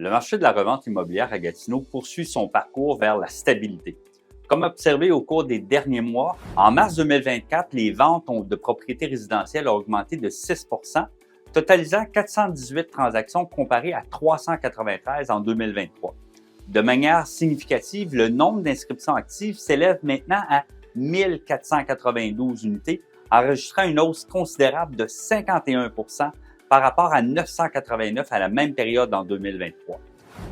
Le marché de la revente immobilière à Gatineau poursuit son parcours vers la stabilité. Comme observé au cours des derniers mois, en mars 2024, les ventes de propriétés résidentielles ont augmenté de 6 totalisant 418 transactions comparées à 393 en 2023. De manière significative, le nombre d'inscriptions actives s'élève maintenant à 1492 unités, enregistrant une hausse considérable de 51 par rapport à 989 à la même période en 2023.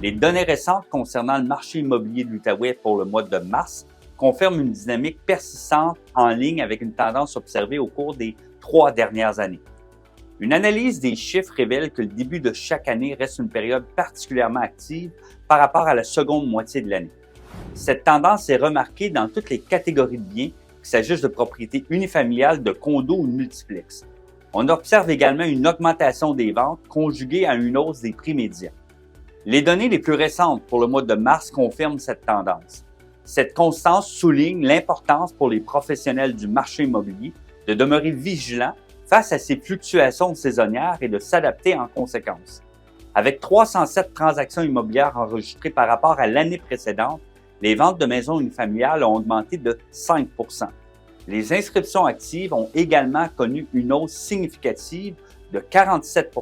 Les données récentes concernant le marché immobilier de l'Outaouais pour le mois de mars confirment une dynamique persistante en ligne avec une tendance observée au cours des 3 dernières années. Une analyse des chiffres révèle que le début de chaque année reste une période particulièrement active par rapport à la seconde moitié de l'année. Cette tendance est remarquée dans toutes les catégories de biens, qu'il s'agisse de propriétés unifamiliales, de condos ou de multiplex. On observe également une augmentation des ventes conjuguée à une hausse des prix médians. Les données les plus récentes pour le mois de mars confirment cette tendance. Cette constance souligne l'importance pour les professionnels du marché immobilier de demeurer vigilants face à ces fluctuations saisonnières et de s'adapter en conséquence. Avec 307 transactions immobilières enregistrées par rapport à l'année précédente, les ventes de maisons unifamiliales ont augmenté de 5 Les inscriptions actives ont également connu une hausse significative de 47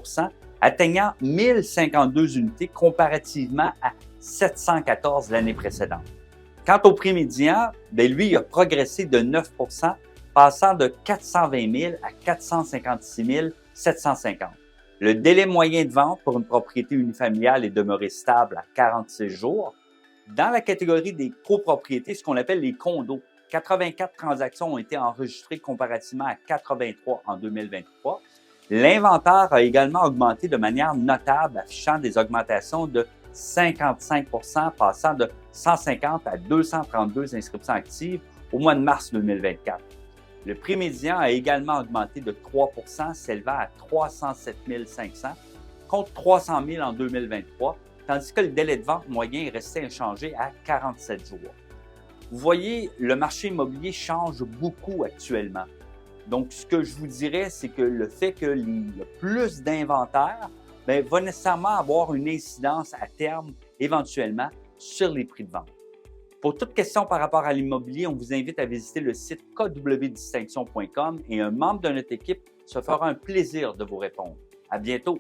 atteignant 1052 unités comparativement à 714 l'année précédente. Quant au prix médian, lui, il a progressé de 9 passant de 420 000 à 456 750. Le délai moyen de vente pour une propriété unifamiliale est demeuré stable à 46 jours. Dans la catégorie des copropriétés, ce qu'on appelle les condos, 84 transactions ont été enregistrées comparativement à 83 en 2023. L'inventaire a également augmenté de manière notable, affichant des augmentations de 55 passant de 150 à 232 inscriptions actives au mois de mars 2024. Le prix médian a également augmenté de 3 s'élevant à 307 500 contre 300 000 en 2023, tandis que le délai de vente moyen est resté inchangé à 47 jours. Vous voyez, le marché immobilier change beaucoup actuellement. Donc, ce que je vous dirais, c'est que le fait qu'il y a plus d'inventaire va nécessairement avoir une incidence à terme, éventuellement, sur les prix de vente. Pour toute question par rapport à l'immobilier, on vous invite à visiter le site kwdistinction.com et un membre de notre équipe se fera un plaisir de vous répondre. À bientôt!